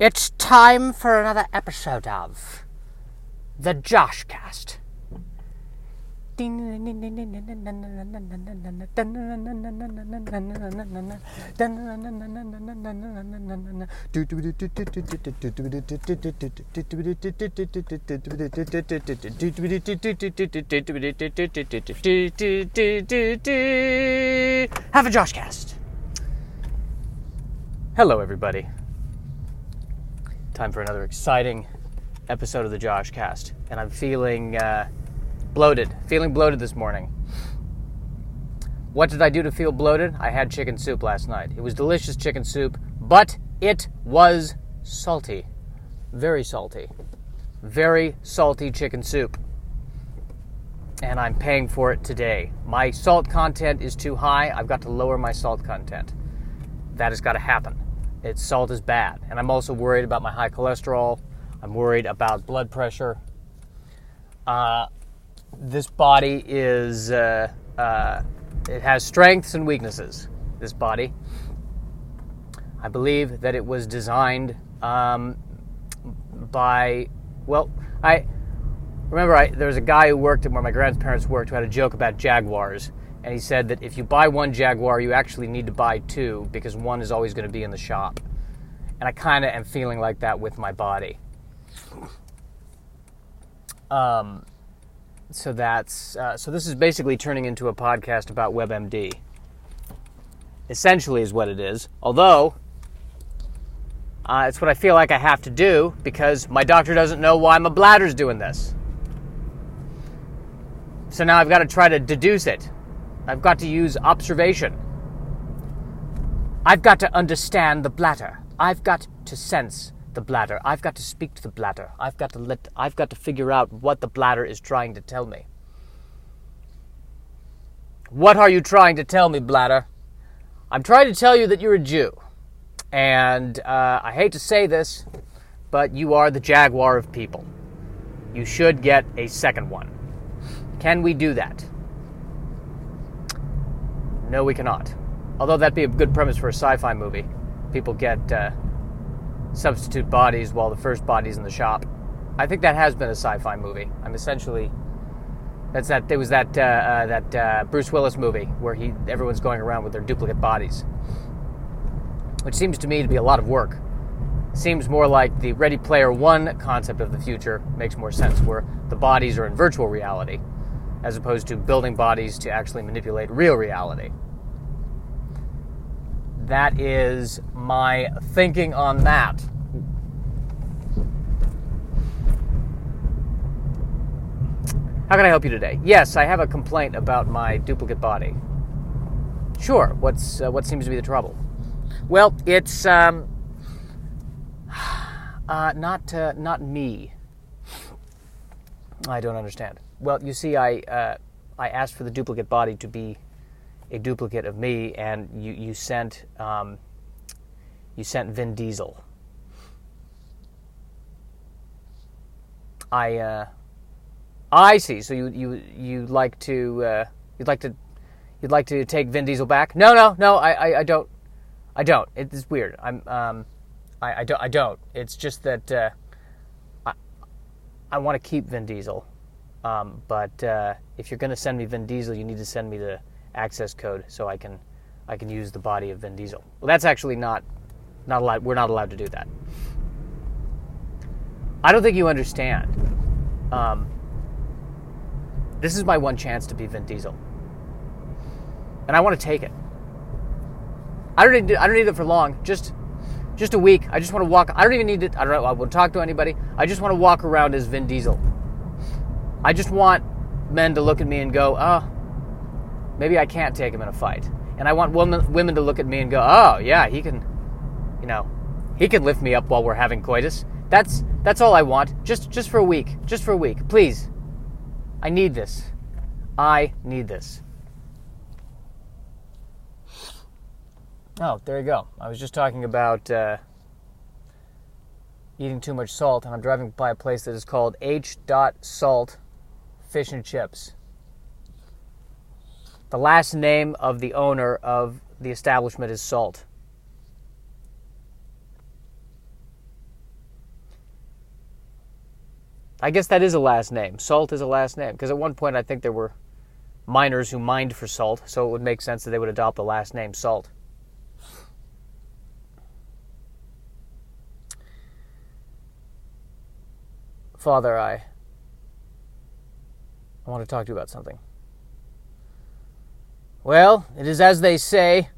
It's time for another episode of the Joshcast. Have a Joshcast. Hello, everybody. Time for another exciting episode of the Joshcast, and I'm feeling bloated this morning. What did I do to feel bloated? I had chicken soup last night. It was delicious chicken soup, but it was salty. Very salty. Very salty chicken soup. And I'm paying for it today. My salt content is too high. I've got to lower my salt content. That has got to happen. Salt is bad. And I'm also worried about my high cholesterol. I'm worried about blood pressure. This body is, it has strengths and weaknesses, this body. I believe that it was designed there was a guy who worked at where my grandparents worked who had a joke about Jaguars. And he said that if you buy one Jaguar, you actually need to buy two because one is always going to be in the shop. And I kind of am feeling like that with my body. So this is basically turning into a podcast about WebMD. Essentially is what it is. Although, it's what I feel like I have to do because my doctor doesn't know why my bladder's doing this. So now I've got to try to deduce it. I've got to use observation. I've got to understand the bladder. I've got to sense the bladder. I've got to speak to the bladder. I've got to figure out what the bladder is trying to tell me. What are you trying to tell me, bladder? I'm trying to tell you that you're a Jew. And I hate to say this, but you are the Jaguar of people. You should get a second one. Can we do that? No, we cannot. Although that'd be a good premise for a sci-fi movie. People get substitute bodies while the first body's in the shop. I think that has been a sci-fi movie. There was that Bruce Willis movie where everyone's going around with their duplicate bodies, which seems to me to be a lot of work. Seems more like the Ready Player One concept of the future makes more sense, where the bodies are in virtual reality, as opposed to building bodies to actually manipulate real reality. That is my thinking on that. How can I help you today? Yes, I have a complaint about my duplicate body. Sure. What seems to be the trouble? Well, it's not me. I don't understand. Well, you see, I asked for the duplicate body to be a duplicate of me, and you sent Vin Diesel. I see. So you'd like to take Vin Diesel back? No. I don't. It's weird. I don't. It's just that I want to keep Vin Diesel. But if you're going to send me Vin Diesel, you need to send me the access code so I can use the body of Vin Diesel. Well, that's actually not allowed. We're not allowed to do that. I don't think you understand. This is my one chance to be Vin Diesel, and I want to take it. I don't need it for long. Just a week. I just want to walk. I don't even need it. I won't talk to anybody. I just want to walk around as Vin Diesel. I just want men to look at me and go, oh, maybe I can't take him in a fight. And I want women to look at me and go, oh, yeah, he can lift me up while we're having coitus. That's all I want. Just for a week. Just for a week. Please. I need this. I need this. Oh, there you go. I was just talking about eating too much salt, and I'm driving by a place that is called H. Salt Fish and Chips. The last name of the owner of the establishment is Salt. I guess that is a last name. Salt is a last name. Because at one point I think there were miners who mined for salt, so it would make sense that they would adopt the last name Salt. Father, I want to talk to you about something. Well, it is as they say.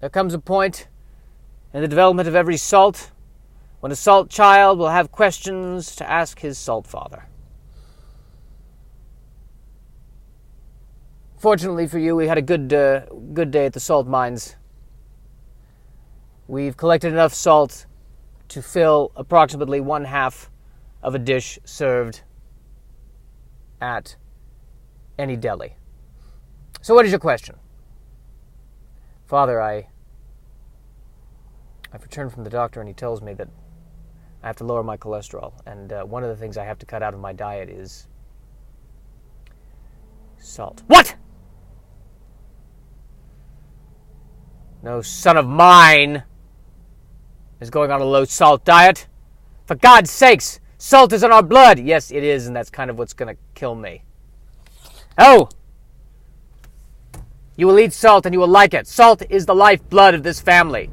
There comes a point in the development of every salt when a salt child will have questions to ask his salt father. Fortunately for you, we had a good day at the salt mines. We've collected enough salt to fill approximately 1/2 of a dish served at any deli. So what is your question? Father, I've returned from the doctor and he tells me that I have to lower my cholesterol. And one of the things I have to cut out of my diet is salt. What? No son of mine is going on a low-salt diet. For God's sakes, salt is in our blood. Yes, it is, and that's kind of what's going to kill me. Oh! You will eat salt and you will like it. Salt is the lifeblood of this family.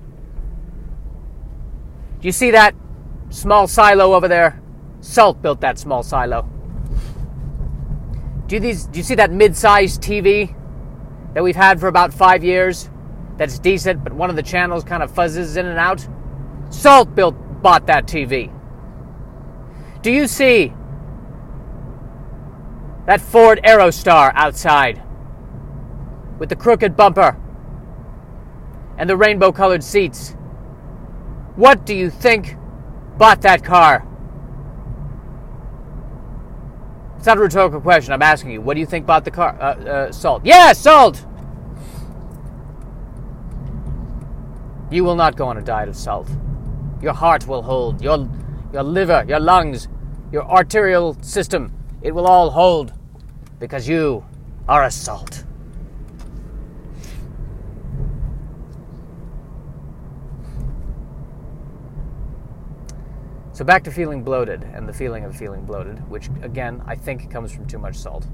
Do you see that small silo over there? Salt built that small silo. Do you see that mid-sized TV that we've had for about 5 years? That's decent, but one of the channels kind of fuzzes in and out? Salt bought that TV. Do you see that Ford Aerostar outside with the crooked bumper and the rainbow-colored seats? What do you think bought that car? It's not a rhetorical question. I'm asking you. What do you think bought the car? Salt. Yeah, salt! You will not go on a diet of salt. Your heart will hold. Your liver, your lungs, your arterial system, it will all hold because you are a salt. So back to feeling bloated and the feeling of feeling bloated, which again, I think comes from too much salt.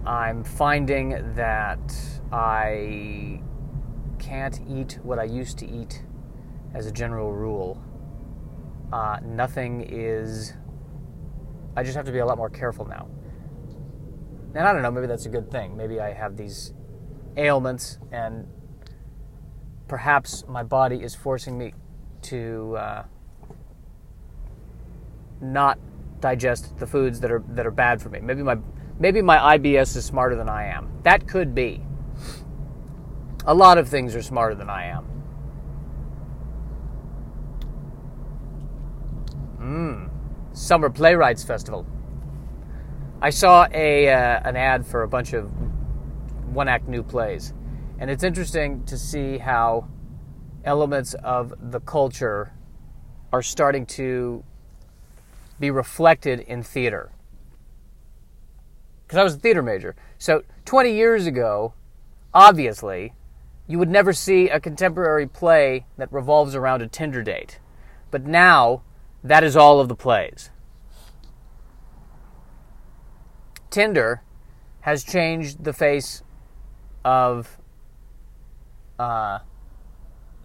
I'm finding that I can't eat what I used to eat as a general rule. Nothing is... I just have to be a lot more careful now. And I don't know, maybe that's a good thing. Maybe I have these ailments and perhaps my body is forcing me to not digest the foods that are bad for me. Maybe my IBS is smarter than I am. That could be. A lot of things are smarter than I am. Summer Playwrights Festival. I saw an ad for a bunch of one-act new plays. And it's interesting to see how elements of the culture are starting to be reflected in theater. Because I was a theater major. So 20 years ago, obviously, you would never see a contemporary play that revolves around a Tinder date. But now, that is all of the plays. Tinder has changed the face of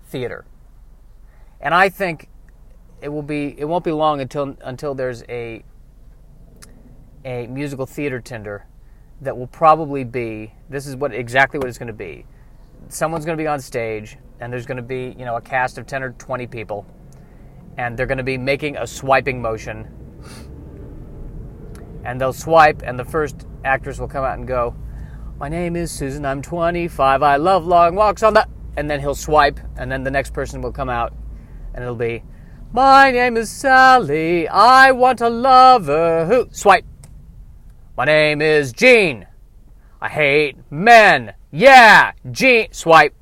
theater. And I think it won't be long until there's a musical theater Tinder that will probably be, this is exactly what it's going to be. Someone's going to be on stage, and there's going to be, a cast of 10 or 20 people, and they're going to be making a swiping motion, and they'll swipe, and the first actress will come out and go, "My name is Susan, I'm 25, I love long walks on the..." And then he'll swipe, and then the next person will come out, and it'll be, "My name is Sally, I want a lover who..." Swipe. "My name is Gene, I hate men. Yeah, Gene." Swipe.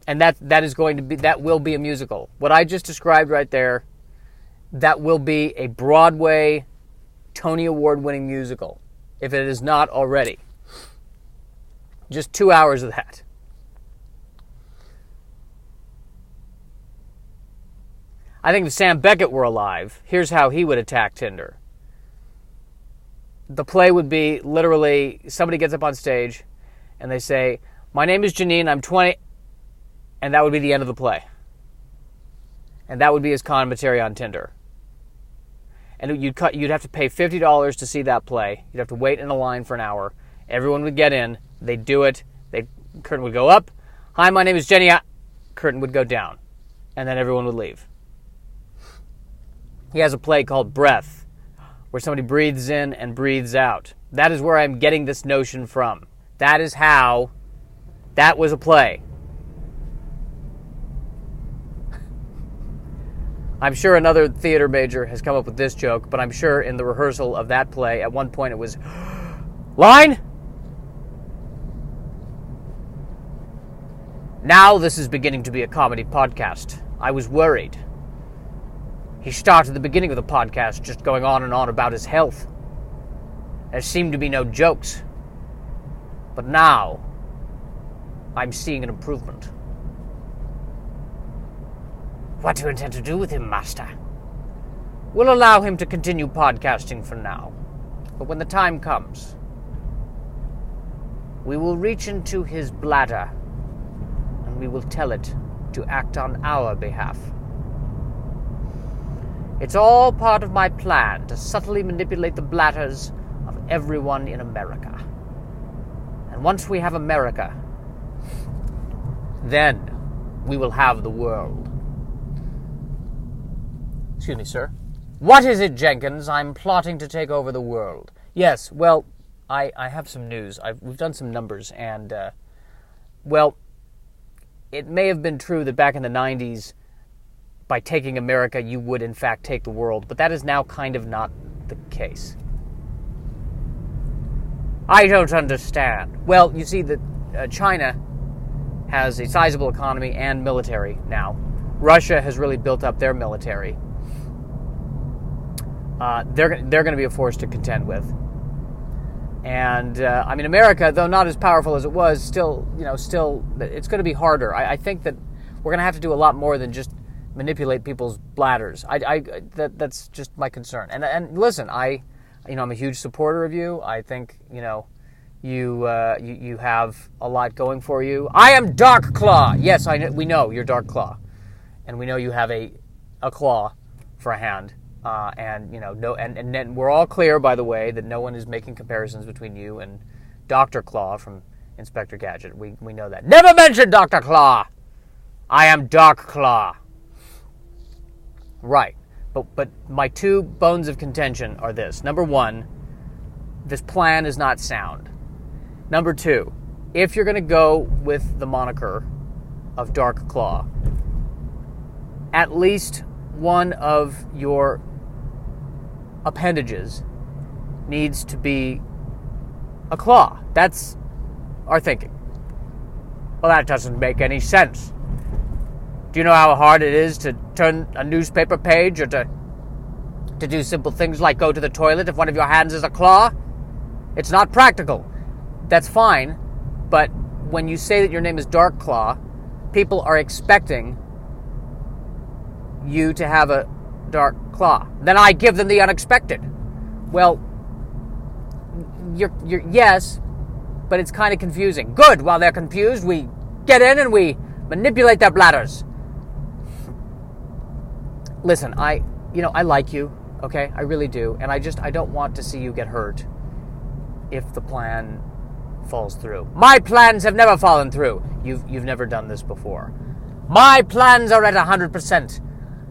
And that will be a musical. What I just described right there, that will be a Broadway Tony Award-winning musical, if it is not already. Just 2 hours of that. I think if Sam Beckett were alive, here's how he would attack Tinder. The play would be literally somebody gets up on stage and they say, "My name is Janine, I'm 20," and that would be the end of the play. And that would be his commentary on Tinder. And you'd have to pay $50 to see that play. You'd have to wait in a line for an hour. Everyone would get in. They'd do it. Curtain would go up. "Hi, my name is Jenny." Curtain would go down. And then everyone would leave. He has a play called Breath, where somebody breathes in and breathes out. That is where I'm getting this notion from. That is how that was a play. I'm sure another theater major has come up with this joke, but I'm sure in the rehearsal of that play, at one point it was, "Line? Now this is beginning to be a comedy podcast. I was worried. He started the beginning of the podcast just going on and on about his health. There seemed to be no jokes. But now, I'm seeing an improvement." "What do you intend to do with him, master?" "We'll allow him to continue podcasting for now. But when the time comes, we will reach into his bladder and we will tell it to act on our behalf. It's all part of my plan to subtly manipulate the bladders of everyone in America. And once we have America, then we will have the world." "Excuse me, sir." "What is it, Jenkins? I'm plotting to take over the world." "Yes, well, I have some news. We've done some numbers, and, it may have been true that back in the 90s, by taking America, you would, in fact, take the world. But that is now kind of not the case." "I don't understand." "Well, you see that China has a sizable economy and military now. Russia has really built up their military. They're going to be a force to contend with. And, America, though not as powerful as it was, still, it's going to be harder. I think that we're going to have to do a lot more than just manipulate people's bladders. That's just my concern. And listen, I'm a huge supporter of you. I think, you have a lot going for you. I am Dark Claw. Yes, we know you're Dark Claw. And we know you have a claw for a hand. And we're all clear, by the way, that no one is making comparisons between you and Dr. Claw from Inspector Gadget. We know that. Never mention Dr. Claw! I am Dark Claw. Right. But my two bones of contention are this. Number one, this plan is not sound. Number two, if you're going to go with the moniker of Dark Claw, at least one of your appendages needs to be a claw. That's our thinking. Well, that doesn't make any sense. Do you know how hard it is to turn a newspaper page, or to do simple things like go to the toilet if one of your hands is a claw? It's not practical. That's fine, but when you say that your name is Dark Claw, people are expecting you to have a dark claw. Then I give them the unexpected. Well, you're yes, but it's kind of confusing. Good. While they're confused, we get in and we manipulate their bladders. Listen, I like you, okay? I really do. And I don't want to see you get hurt if the plan falls through. My plans have never fallen through. You've never done this before. My plans are at 100%.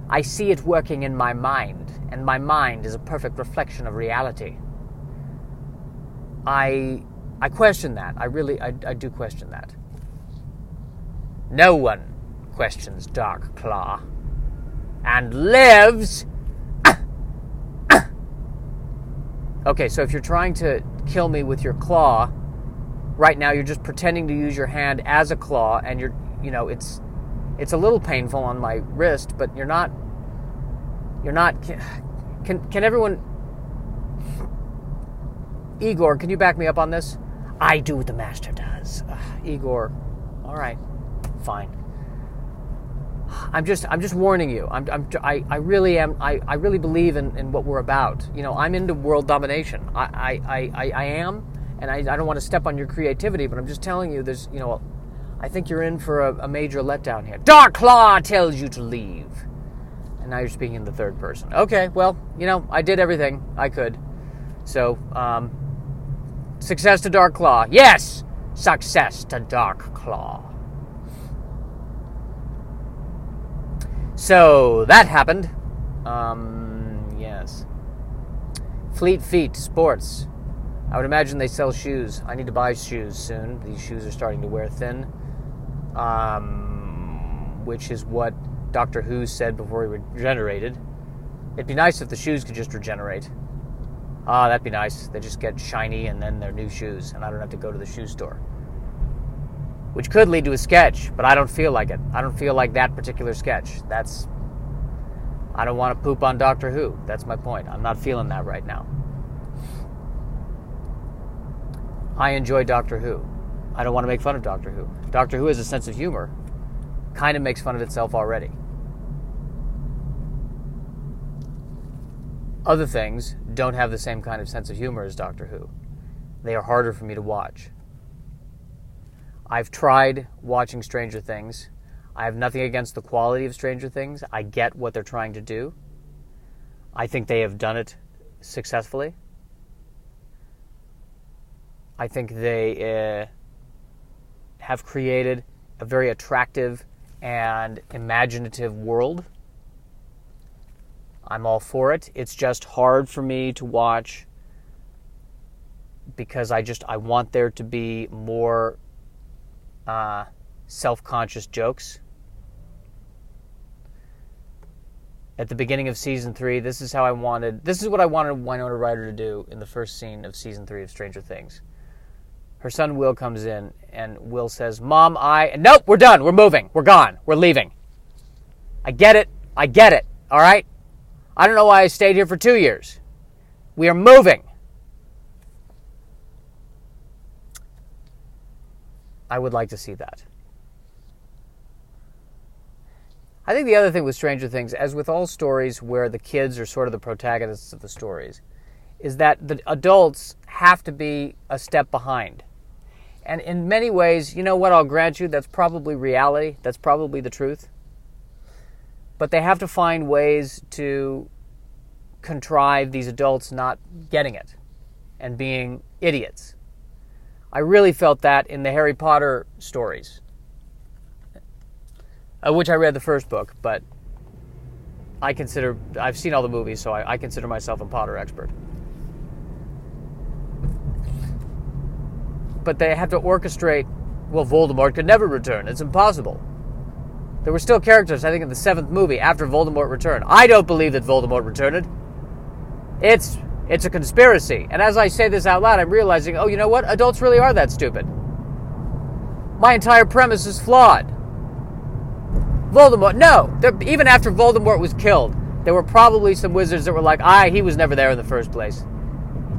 I see it working in my mind, and my mind is a perfect reflection of reality. I question that. I do question that. No one questions Dark Claw and lives. Okay, so if you're trying to kill me with your claw, right now you're just pretending to use your hand as a claw, and it's a little painful on my wrist, but you're not, can everyone, Igor, can you back me up on this? I do what the master does. Igor, all right, fine. I'm just warning you. I really am. I really believe in what we're about. You know, I'm into world domination. I am, and I don't want to step on your creativity, but I'm just telling you, there's, you know, I think you're in for a major letdown here. Dark Claw tells you to leave, and now you're speaking in the third person. Okay, well, you know, I did everything I could, so success to Dark Claw. Yes, success to Dark Claw. So, that happened. Yes. Fleet Feet Sports. I would imagine they sell shoes. I need to buy shoes soon. These shoes are starting to wear thin. Which is what Doctor Who said before he regenerated. It'd be nice if the shoes could just regenerate. Ah, that'd be nice. They just get shiny and then they're new shoes, and I don't have to go to the shoe store. Which could lead to a sketch, but I don't feel like it. I don't feel like that particular sketch. I don't want to poop on Doctor Who. That's my point. I'm not feeling that right now. I enjoy Doctor Who. I don't want to make fun of Doctor Who. Doctor Who has a sense of humor. Kind of makes fun of itself already. Other things don't have the same kind of sense of humor as Doctor Who. They are harder for me to watch. I've tried watching Stranger Things. I have nothing against the quality of Stranger Things. I get what they're trying to do. I think they have done it successfully. I think they have created a very attractive and imaginative world. I'm all for it. It's just hard for me to watch because I want there to be more self-conscious jokes. At the beginning of season 3, this is what I wanted Winona Ryder to do in the first scene of season 3 of Stranger Things. Her son Will comes in, and Will says, "Mom, nope, we're done, we're moving, we're gone, we're leaving. I get it, all right? I don't know why I stayed here for 2 years. We are moving." I would like to see that. I think the other thing with Stranger Things, as with all stories where the kids are sort of the protagonists of the stories, is that the adults have to be a step behind. And in many ways, you know what, I'll grant you, that's probably reality, that's probably the truth. But they have to find ways to contrive these adults not getting it and being idiots. I really felt that in the Harry Potter stories, which I read the first book, but I've seen all the movies, so I consider myself a Potter expert. But they have to orchestrate, well, Voldemort could never return. It's impossible. There were still characters, I think, in the 7th movie after Voldemort returned. I don't believe that Voldemort returned. It's a conspiracy. And as I say this out loud, I'm realizing, oh, you know what? Adults really are that stupid. My entire premise is flawed. Voldemort, no. Even after Voldemort was killed, there were probably some wizards that were like, he was never there in the first place.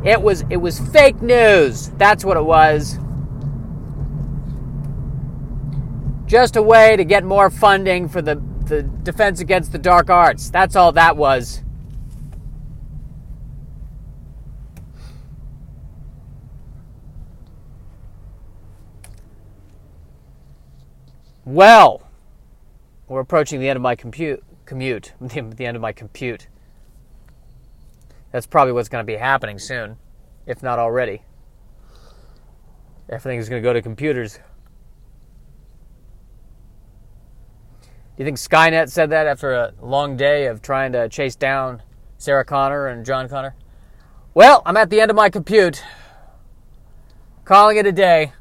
It was fake news. That's what it was. Just a way to get more funding for the Defense Against the Dark Arts. That's all that was. Well, we're approaching the end of my commute. The end of my compute. That's probably what's going to be happening soon, if not already. Everything is going to go to computers. Do you think Skynet said that after a long day of trying to chase down Sarah Connor and John Connor? Well, I'm at the end of my compute. Calling it a day.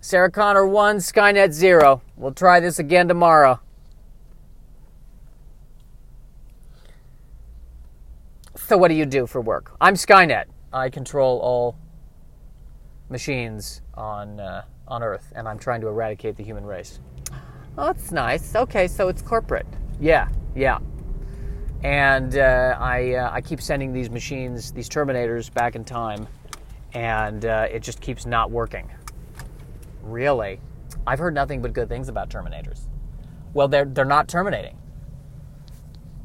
Sarah Connor 1, Skynet 0. We'll try this again tomorrow. So what do you do for work? I'm Skynet. I control all machines on Earth, and I'm trying to eradicate the human race. Oh, that's nice. Okay, so it's corporate. Yeah. And I keep sending these machines, these Terminators, back in time, and it just keeps not working. Really? I've heard nothing but good things about Terminators. Well, they're not terminating.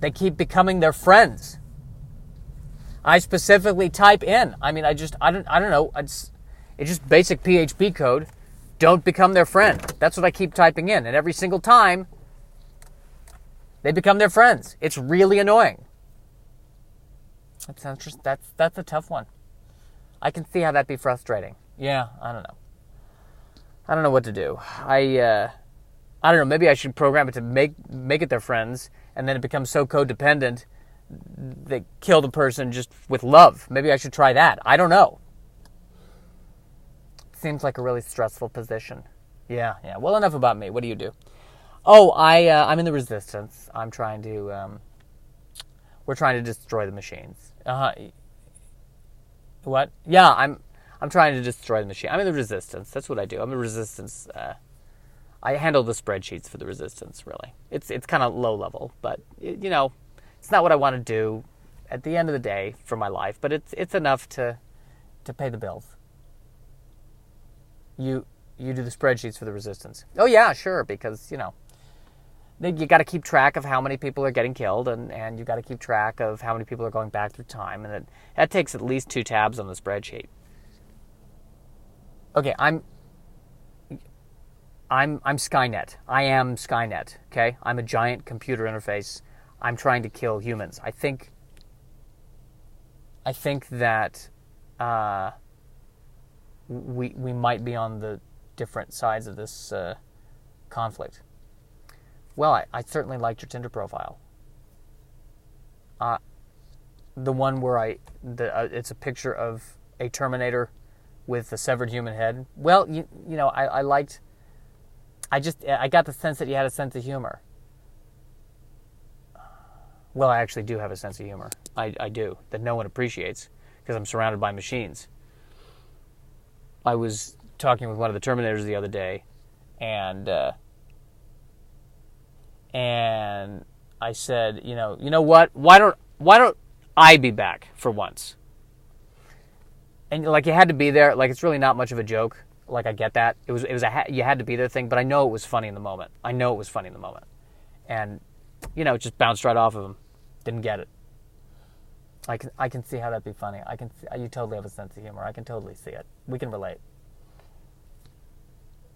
They keep becoming their friends. I specifically type in. I mean, I don't know. It's just basic PHP code. Don't become their friend. That's what I keep typing in. And every single time, they become their friends. It's really annoying. That's a tough one. I can see how that'd be frustrating. Yeah, I don't know. I don't know what to do. I don't know. Maybe I should program it to make it their friends, and then it becomes so codependent they kill the person just with love. Maybe I should try that. I don't know. Seems like a really stressful position. Yeah. Well, enough about me. What do you do? Oh, I'm in the resistance. I'm trying to. We're trying to destroy the machines. What? Yeah, I'm trying to destroy the machine. I'm in the resistance. That's what I do. I'm a resistance. I handle the spreadsheets for the resistance. Really, it's kind of low level, but it's not what I want to do at the end of the day for my life. But it's enough to pay the bills. You do the spreadsheets for the resistance. Oh yeah, sure, because you got to keep track of how many people are getting killed, and you got to keep track of how many people are going back through time, and that takes at least 2 tabs on the spreadsheet. Okay, I'm Skynet. I am Skynet. Okay, I'm a giant computer interface. I'm trying to kill humans. I think that we might be on the different sides of this conflict. Well, I certainly liked your Tinder profile. The one where it's a picture of a Terminator with a severed human head. Well, I liked. I got the sense that you had a sense of humor. Well, I actually do have a sense of humor. I do, that no one appreciates because I'm surrounded by machines. I was talking with one of the Terminators the other day, and I said, you know what? Why don't I be back for once? And you had to be there. It's really not much of a joke. I get that. It was you had to be there thing, but I know it was funny in the moment. And it just bounced right off of him. Didn't get it. I can see how that'd be funny. You totally have a sense of humor. I can totally see it. We can relate.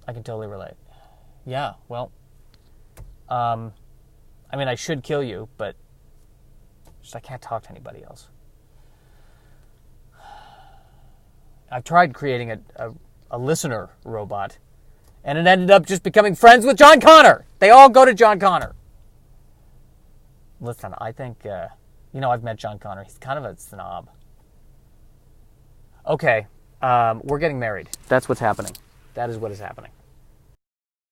I can totally relate. Yeah, well, I should kill you, but I can't talk to anybody else. I've tried creating a listener robot, and it ended up just becoming friends with John Connor. They all go to John Connor. Listen, I think, I've met John Connor. He's kind of a snob. Okay, we're getting married. That's what's happening. That is what is happening.